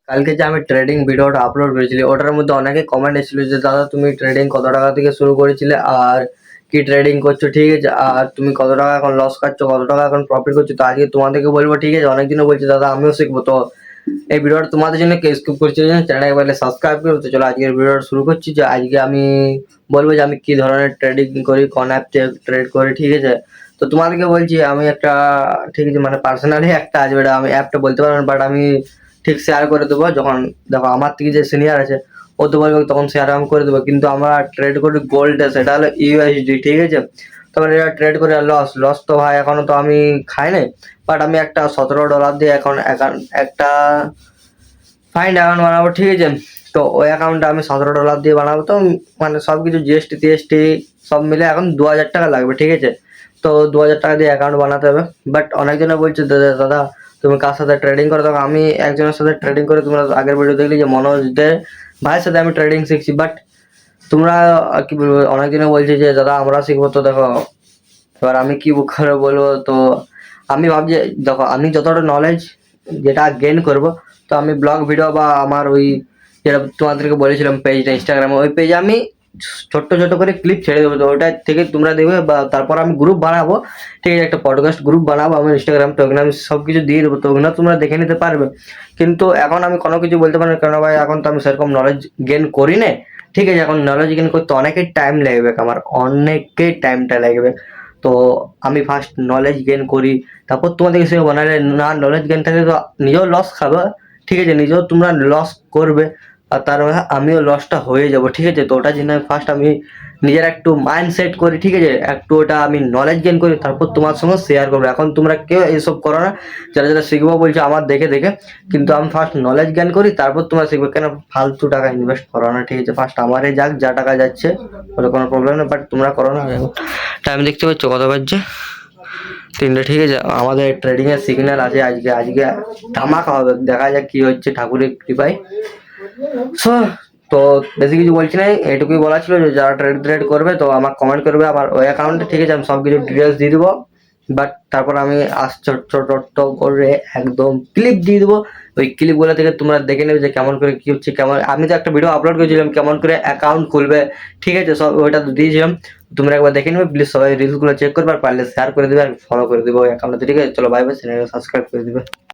কালকে যে আমি ট্রেডিং ভিডিওটা আপলোড করেছিলি ওটার মধ্যে অনেকে কমেন্ট এসেছিল যে দাদা তুমি ট্রেডিং কত টাকা থেকে শুরু করেছিলে আর কি ট্রেডিং করছো, ঠিক আছে, আর তুমি কত টাকা এখন লস খাচ্ছ, কত টাকা এখন প্রফিট করছো। তো আজকে তোমাদেরকে বলবো, ঠিক আছে। অনেকদিনও বলছে দাদা আমিও শিখবো, তো এই ভিডিওটা তোমাদের জন্য কে স্কিপ করছি চ্যানেলটাকে বলে সাবস্ক্রাইব করো। তো চলো আজকের ভিডিওটা শুরু করছি। যে আজকে আমি বলবো যে আমি কি ধরনের ট্রেডিং করি, কোন অ্যাপ ট্রেড করি, ঠিক আছে। তো তোমাদেরকে বলছি আমি একটা, ঠিক আছে, মানে পার্সোনালি একটা আসবে, আমি অ্যাপটা বলতে পারবো না, বাট আমি ঠিক শেয়ার করে দেবো। যখন দেখো আমার থেকে যে সিনিয়র আছে ও তো বলবে তখন শেয়ার আমি করে দেবো, কিন্তু আমরা ট্রেড করি গোল্ডে, সেটা হলো ইউএসডি, ঠিক আছে। তারপরে এটা ট্রেড করে লস তো ভাই এখনো তো আমি খাই নাই, বাট আমি একটা $17 দিয়ে এখন একটা ফাইন্ড অ্যাকাউন্ট বানাবো, ঠিক আছে। তো ওই অ্যাকাউন্টটা আমি $17 দিয়ে বানাবো। তো মানে সব কিছু জিএসটি টিএসটি সব মিলে এখন 2000 টাকা লাগবে, ঠিক আছে। তো 2000 টাকা দিয়ে অ্যাকাউন্ট বানাতে হবে। বাট অনেকজনে বলছে দাদা দাদা তুমি কার সাথে ট্রেডিং করো, তখন আমি একজনের সাথে ট্রেডিং করে, তোমরা আগের ভিডিও দেখলি যে মনোজ দে ভাইয়ের সাথে আমি ট্রেডিং শিখছি। বাট তোমরা কি বলবো, অনেকজনে বলছে যে দাদা আমরা শিখবো। তো দেখো এবার আমি কি করে বলবো, তো আমি ভাবছি দেখো আমি যতটা নলেজ যেটা গেইন করব, তো আমি ব্লগ ভিডিও বা আমার ওই যেটা তোমাদেরকে বলেছিলাম পেজটা ইনস্টাগ্রামে, ওই পেজে আমি ছোট্ট ছোট করে ক্লিপ ছেড়ে দেবো। তো ওটা থেকে তোমরা দেখবে, বা তারপর আমি গ্রুপ বানাবো, ঠিক আছে, একটা পডকাস্ট গ্রুপ বানাবো আমার ইনস্টাগ্রাম, তো ওখানে আমি সব কিছু দিয়ে দেবো, তো ওখানে তোমরা দেখে নিতে পারবে। কিন্তু এখন আমি কোনো কিছু বলতে পারি না, কেন ভাই এখন তো আমি সেরকম নলেজ গেইন করি না, ঠিক আছে। এখন নলেজ গেইন করতে অনেকেই টাইম লাগবে, আমার অনেকেই টাইমটা লাগবে। তো আমি ফার্স্ট নলেজ গেইন করি, তারপর তোমাদেরকে সে বানালে না নলেজ গেইন থাকে তো নিজেও লস খাবে, ঠিক আছে, নিজেও তোমরা লস করবে, আর তার মানে আমিও লসটা হয়ে যাব, ঠিক আছে। তো ওটার জন্য ফার্স্ট আমি নিজের একটু মাইন্ড সেট করি, ঠিক আছে, একটু ওটা আমি নলেজ গেইন করি, তারপর তোমার সঙ্গে শেয়ার করবো। এখন তোমরা কেউ এইসব করো না, যারা যারা শিখবো বলছো আমার দেখে দেখে, কিন্তু আমি ফার্স্ট নলেজ গেইন করি তারপর তোমরা শিখবে। কেন ফালতু টাকা ইনভেস্ট করো না, ঠিক আছে। ফার্স্ট আমারই যাক, যা টাকা যাচ্ছে ওটা কোনো প্রবলেম নেই, বাট তোমরা করো না। টাইম দেখতে পাচ্ছ কত বাজছে, 3টে, ঠিক আছে। আমাদের ট্রেডিং এর সিগন্যাল আছে আজকে, আজকে ধামাকা হবে, দেখা যাক কি হচ্ছে ঠাকুরের কৃপায়। সো তো বেশি কিছু বলছি না, এইটুকুই বলা ছিল যে যারা ট্রেড করবে তো আমার কমেন্ট করবে আমার ওই অ্যাকাউন্টে, ঠিক আছে, আমি সব কিছু ডিটেলস দিয়ে দেবো। বাট তারপর আমি ছোট্ট করে একদম ক্লিপ দিয়ে দেবো। ওই ক্লিপগুলো থেকে তোমরা দেখে নেবে যে কেমন করে কি হচ্ছে, কেমন আমি তো একটা ভিডিও আপলোড করেছিলাম কেমন করে অ্যাকাউন্ট খুলবে, ঠিক আছে, সব ওইটা তো দিয়েছিলাম। তোমরা একবার দেখে নেবে প্লিজ, সবাই রিলসগুলো চেক করবে, আর পারলে শেয়ার করে দেবে আর ফলো করে দেবে ওই অ্যাকাউন্টে, ঠিক আছে। চলো বাই বাই, চ্যানেলটা সাবস্ক্রাইব করে দেবে।